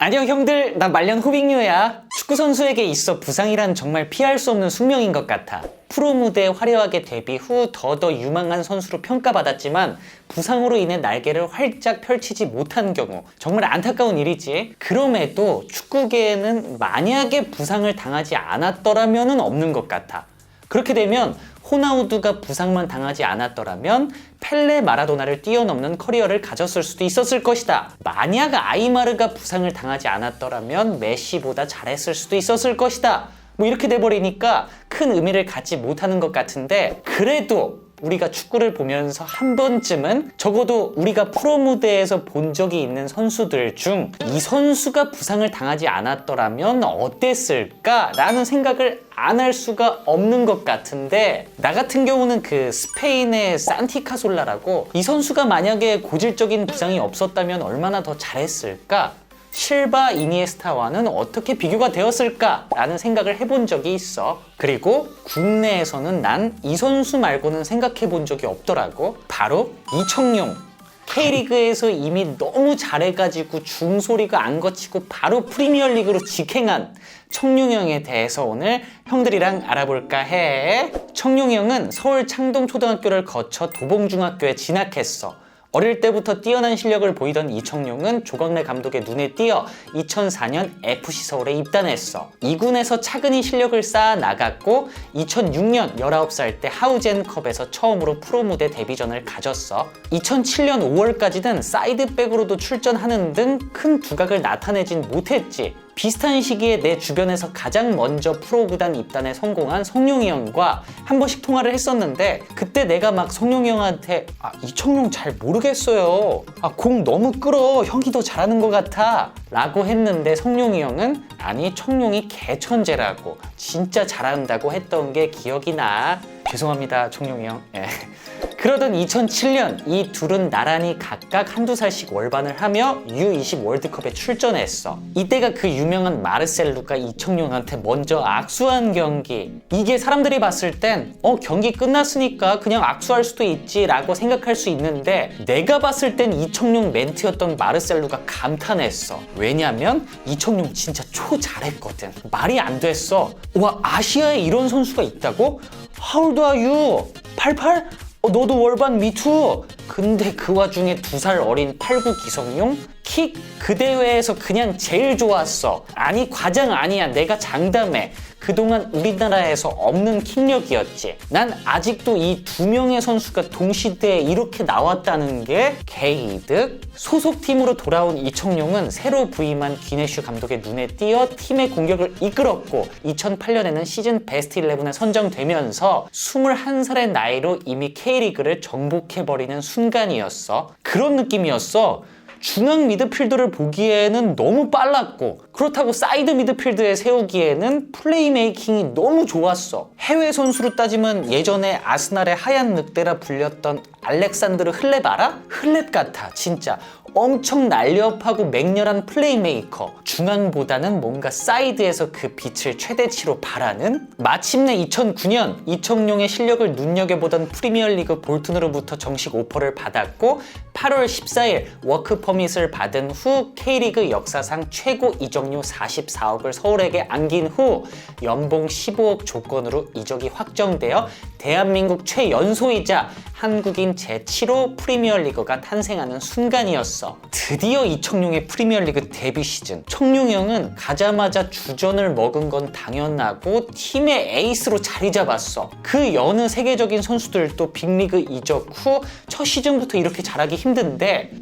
안녕 형들, 나 말년 호빙류야. 축구선수에게 있어 부상이란 정말 피할 수 없는 숙명인 것 같아. 프로 무대에 화려하게 데뷔 후 더더 유망한 선수로 평가받았지만 부상으로 인해 날개를 활짝 펼치지 못한 경우 정말 안타까운 일이지. 그럼에도 축구계에는 만약에 부상을 당하지 않았더라면 없는 것 같아. 그렇게 되면 호나우두가 부상만 당하지 않았더라면 펠레, 마라도나를 뛰어넘는 커리어를 가졌을 수도 있었을 것이다. 만약 아이마르가 부상을 당하지 않았더라면 메시보다 잘했을 수도 있었을 것이다. 뭐 이렇게 돼버리니까 큰 의미를 갖지 못하는 것 같은데, 그래도 우리가 축구를 보면서 한 번쯤은 적어도 우리가 프로 무대에서 본 적이 있는 선수들 중 이 선수가 부상을 당하지 않았더라면 어땠을까? 라는 생각을 안 할 수가 없는 것 같은데, 나 같은 경우는 그 스페인의 산티 카솔라라고, 이 선수가 만약에 고질적인 부상이 없었다면 얼마나 더 잘했을까? 실바, 이니에스타와는 어떻게 비교가 되었을까? 라는 생각을 해본 적이 있어. 그리고 국내에서는 난 이 선수 말고는 생각해 본 적이 없더라고. 바로 이청용. K리그에서 이미 너무 잘해가지고 중소리가 안 거치고 바로 프리미어리그로 직행한 청룡 형에 대해서 오늘 형들이랑 알아볼까 해. 청룡 형은 서울 창동초등학교를 거쳐 도봉중학교에 진학했어. 어릴 때부터 뛰어난 실력을 보이던 이청용은 조광래 감독의 눈에 띄어 2004년 FC 서울에 입단했어. 2군에서 차근히 실력을 쌓아 나갔고 2006년 19살 때 하우젠컵에서 처음으로 프로 무대 데뷔전을 가졌어. 2007년 5월까지는 사이드백으로도 출전하는 등 큰 두각을 나타내진 못했지. 비슷한 시기에 내 주변에서 가장 먼저 프로 구단 입단에 성공한 성룡이 형과 한 번씩 통화를 했었는데, 그때 내가 막 성룡이 형한테 이청용 잘 모르겠어요. 공 너무 끌어. 형이 더 잘하는 것 같아. 라고 했는데 성룡이 형은 아니 청룡이 개천재라고, 진짜 잘한다고 했던 게 기억이 나. 죄송합니다 청룡이 형. 그러던 2007년 이 둘은 나란히 각각 한두 살씩 월반을 하며 U20 월드컵에 출전했어. 이때가 그 유명한 마르셀루가 이청용한테 먼저 악수한 경기. 이게 사람들이 봤을 땐 경기 끝났으니까 그냥 악수할 수도 있지 라고 생각할 수 있는데, 내가 봤을 땐 이청용 멘트였던 마르셀루가 감탄했어. 왜냐면 이청용 진짜 초 잘했거든. 말이 안 됐어. 와, 아시아에 이런 선수가 있다고? How old are you? 88? 너도 월반 미투. 근데 그 와중에 2살 어린 89 기성용? 킥? 그 대회에서 그냥 제일 좋았어. 아니 과장 아니야, 내가 장담해. 그동안 우리나라에서 없는 킥력이었지. 난 아직도 이 2명의 선수가 동시대에 이렇게 나왔다는 게 개이득. 소속팀으로 돌아온 이청용은 새로 부임한 기네슈 감독의 눈에 띄어 팀의 공격을 이끌었고 2008년에는 시즌 베스트 11에 선정되면서 21살의 나이로 이미 K리그를 정복해버리는 순간이었어. 그런 느낌이었어. 중앙 미드필더를 보기에는 너무 빨랐고, 그렇다고 사이드 미드필드에 세우기에는 플레이메이킹이 너무 좋았어. 해외 선수로 따지면 예전에 아스날의 하얀 늑대라 불렸던 알렉산드르 흘렙 알아? 흘렙 같아 진짜. 엄청 날렵하고 맹렬한 플레이메이커. 중앙보다는 뭔가 사이드에서 그 빛을 최대치로 발하는. 마침내 2009년 이청용의 실력을 눈여겨보던 프리미어리그 볼튼으로부터 정식 오퍼를 받았고 8월 14일 워크 퍼밋을 받은 후 K리그 역사상 최고 이적료 44억을 서울에게 안긴 후 연봉 15억 조건으로 이적이 확정되어 대한민국 최연소이자 한국인 제7호 프리미어리그가 탄생하는 순간이었어. 드디어 이청용의 프리미어리그 데뷔 시즌. 청룡 형은 가자마자 주전을 먹은 건 당연하고 팀의 에이스로 자리 잡았어. 그 여느 세계적인 선수들도 빅리그 이적 후 첫 시즌부터 이렇게 잘하기 힘든데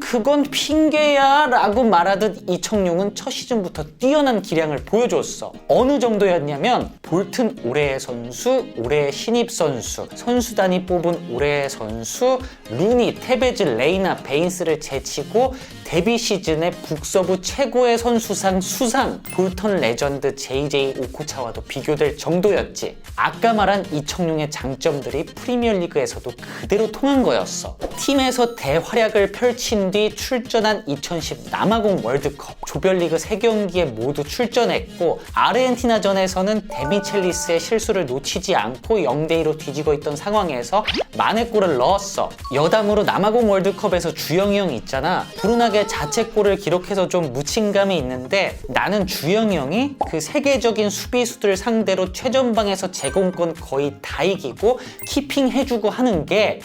그건 핑계야 라고 말하듯 이청용은 첫 시즌부터 뛰어난 기량을 보여줬어. 어느 정도였냐면 볼튼 올해의 선수, 올해의 신입 선수, 선수단이 뽑은 올해의 선수, 루니, 테베즈, 레이나, 베인스를 제치고 데뷔 시즌에 북서부 최고의 선수상 수상, 볼턴 레전드 JJ 오코차와도 비교될 정도였지. 아까 말한 이청용의 장점들이 프리미어리그에서도 그대로 통한 거였어. 팀에서 대활약을 펼친 뒤 출전한 2010 남아공 월드컵 조별리그 3경기에 모두 출전했고, 아르헨티나전에서는 데미첼리스의 실수를 놓치지 않고 0대2로 뒤지고 있던 상황에서 만회골을 넣었어. 여담으로 남아공 월드컵에서 주영이 형 있잖아. 불운하게 자책골을 기록해서 좀 묻힌감이 있는데 나는 주영이 형이 그 세계적인 수비수들 상대로 최전방에서 제공권 거의 다 이기고 키핑 해주고 하는 게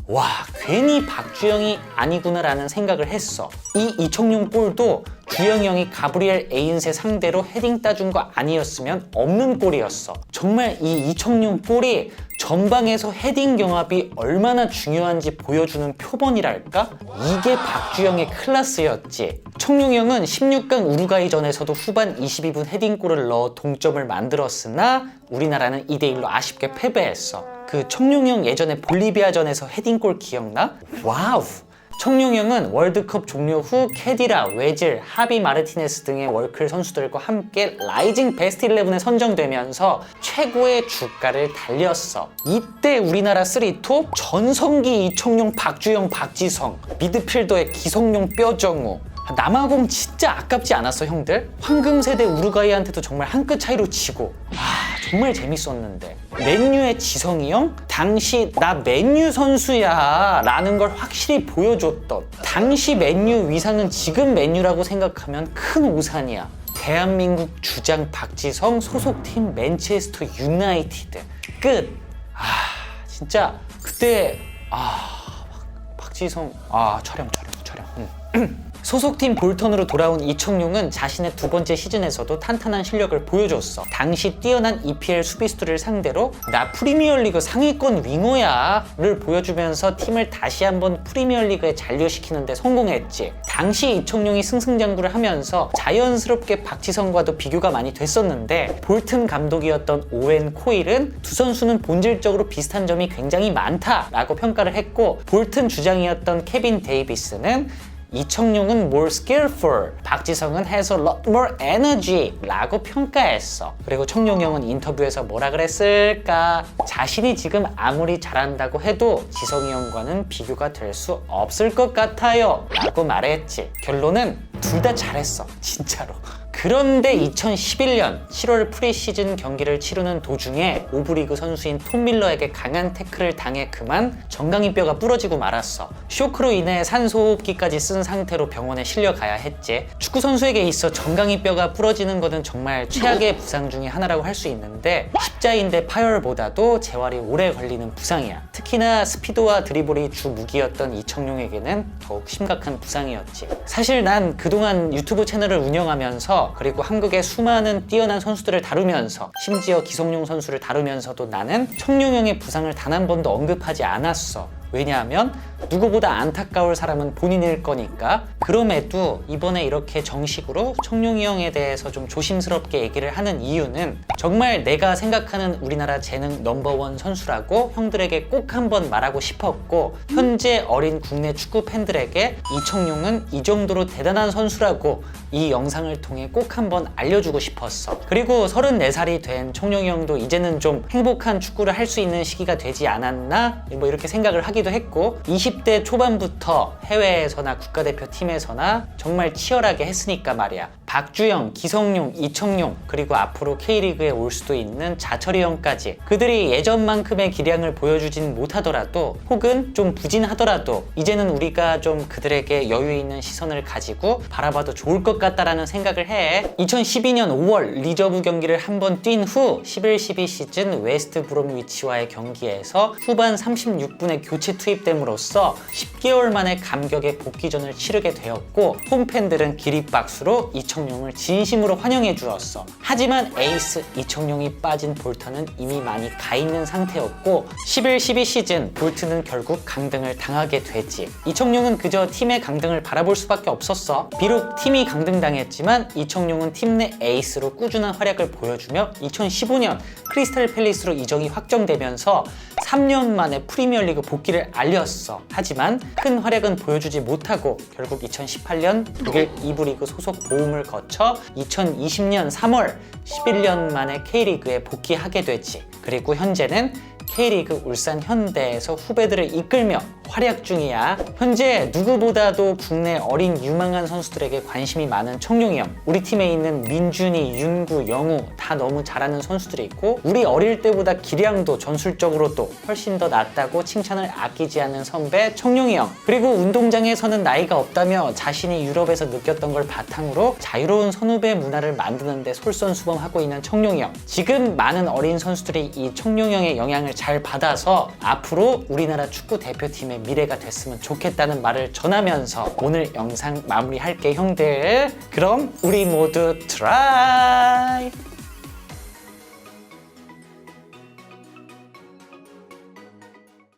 와, 괜히 박주영이 아니구나라는 생각을 했어. 이 이청용 골도 주영이 형이 가브리엘 에인세 상대로 헤딩 따준 거 아니었으면 없는 골이었어. 정말 이 이청용 골이 전방에서 헤딩 경합이 얼마나 중요한지 보여주는 표본이랄까? 이게 박주영의 클래스였지. 청룡 형은 16강 우루과이전에서도 후반 22분 헤딩골을 넣어 동점을 만들었으나 우리나라는 2대1로 아쉽게 패배했어. 그 청룡 형 예전에 볼리비아전에서 헤딩골 기억나? 와우! 청룡 형은 월드컵 종료 후 캐디라, 웨질, 하비 마르티네스 등의 월클 선수들과 함께 라이징 베스트 11에 선정되면서 최고의 주가를 달렸어. 이때 우리나라 3톱 전성기 이청용, 박주영, 박지성, 미드필더의 기성용, 뼈정우. 남아공 진짜 아깝지 않았어 형들? 황금세대 우루과이한테도 정말 한 끗 차이로 지고 정말 재밌었는데 맨유의 지성이 형? 당시 나 맨유 선수야 라는 걸 확실히 보여줬던 당시 맨유 위상은 지금 맨유라고 생각하면 큰 오산이야. 대한민국 주장 박지성 소속팀 맨체스터 유나이티드 끝. 진짜 그때 박지성 촬영 소속팀 볼턴으로 돌아온 이청용은 자신의 두 번째 시즌에서도 탄탄한 실력을 보여줬어. 당시 뛰어난 EPL 수비수들을 상대로 나 프리미어리그 상위권 윙어야 를 보여주면서 팀을 다시 한번 프리미어리그에 잔류시키는 데 성공했지. 당시 이청용이 승승장구를 하면서 자연스럽게 박지성과도 비교가 많이 됐었는데 볼튼 감독이었던 오웬 코일은 두 선수는 본질적으로 비슷한 점이 굉장히 많다라고 평가를 했고, 볼튼 주장이었던 케빈 데이비스는 이청용은 more skillful, 박지성은 has a lot more energy 라고 평가했어. 그리고 청룡 형은 인터뷰에서 뭐라 그랬을까? 자신이 지금 아무리 잘한다고 해도 지성이 형과는 비교가 될 수 없을 것 같아요 라고 말했지. 결론은 둘 다 잘했어 진짜로. 그런데 2011년 7월 프리시즌 경기를 치르는 도중에 오브리그 선수인 톰 밀러에게 강한 태클을 당해 그만 정강이뼈가 부러지고 말았어. 쇼크로 인해 산소호흡기까지 쓴 상태로 병원에 실려가야 했지. 축구 선수에게 있어 정강이뼈가 부러지는 것은 정말 최악의 부상 중에 하나라고 할 수 있는데 십자인대 파열보다도 재활이 오래 걸리는 부상이야. 특히나 스피드와 드리블이 주 무기였던 이청용에게는 더욱 심각한 부상이었지. 사실 난 그동안 유튜브 채널을 운영하면서 그리고 한국의 수많은 뛰어난 선수들을 다루면서 심지어 기성용 선수를 다루면서도 나는 청룡 형의 부상을 단 한 번도 언급하지 않았어. 왜냐하면 누구보다 안타까울 사람은 본인일 거니까. 그럼에도 이번에 이렇게 정식으로 청룡이 형에 대해서 좀 조심스럽게 얘기를 하는 이유는 정말 내가 생각하는 우리나라 재능 넘버원 선수라고 형들에게 꼭 한번 말하고 싶었고, 현재 어린 국내 축구 팬들에게 이청용은 이 정도로 대단한 선수라고 이 영상을 통해 꼭 한번 알려주고 싶었어. 그리고 34살이 된 청룡이 형도 이제는 좀 행복한 축구를 할 수 있는 시기가 되지 않았나? 뭐 이렇게 생각을 하기도 했고, 20대 초반부터 해외에서나 국가대표팀에서나 정말 치열하게 했으니까 말이야. 박주영, 기성용, 이청용, 그리고 앞으로 K리그에 올 수도 있는 자철이 형까지 그들이 예전만큼의 기량을 보여주진 못하더라도 혹은 좀 부진하더라도 이제는 우리가 좀 그들에게 여유 있는 시선을 가지고 바라봐도 좋을 것 같다라는 생각을 해. 2012년 5월 리저브 경기를 한번 뛴 후 11-12 시즌 웨스트 브롬위치와의 경기에서 후반 36분에 교체 투입됨으로써 10개월 만에 감격의 복귀전을 치르게 되었고, 홈팬들은 기립박수로 이청용을 진심으로 환영해 주었어. 하지만 에이스 이청용이 빠진 볼턴은 이미 많이 가있는 상태였고 11-12 시즌 볼튼은 결국 강등을 당하게 되지. 이청용은 그저 팀의 강등을 바라볼 수밖에 없었어. 비록 팀이 강등당했지만 이청용은 팀 내 에이스로 꾸준한 활약을 보여주며 2015년 크리스탈 팰리스로 이적이 확정되면서 3년 만에 프리미어리그 복귀를 알렸어. 하지만 큰 활약은 보여주지 못하고 결국 2018년 독일 2부 리그 소속 보움을 거쳐 2020년 3월 11년 만에 K리그에 복귀하게 되지. 그리고 현재는 K리그 울산 현대에서 후배들을 이끌며 활약 중이야. 현재 누구보다도 국내 어린 유망한 선수들에게 관심이 많은 청룡이 형. 우리 팀에 있는 민준이, 윤구, 영우 다 너무 잘하는 선수들이 있고 우리 어릴 때보다 기량도 전술적으로도 훨씬 더 낫다고 칭찬을 아끼지 않는 선배 청룡이 형. 그리고 운동장에서는 나이가 없다며 자신이 유럽에서 느꼈던 걸 바탕으로 자유로운 선후배 문화를 만드는 데 솔선수범하고 있는 청룡이 형. 지금 많은 어린 선수들이 이 청룡이 형의 영향을 잘 받아서 앞으로 우리나라 축구 대표팀의 미래가 됐으면 좋겠다는 말을 전하면서 오늘 영상 마무리할게 형들. 그럼 우리 모두 트라이!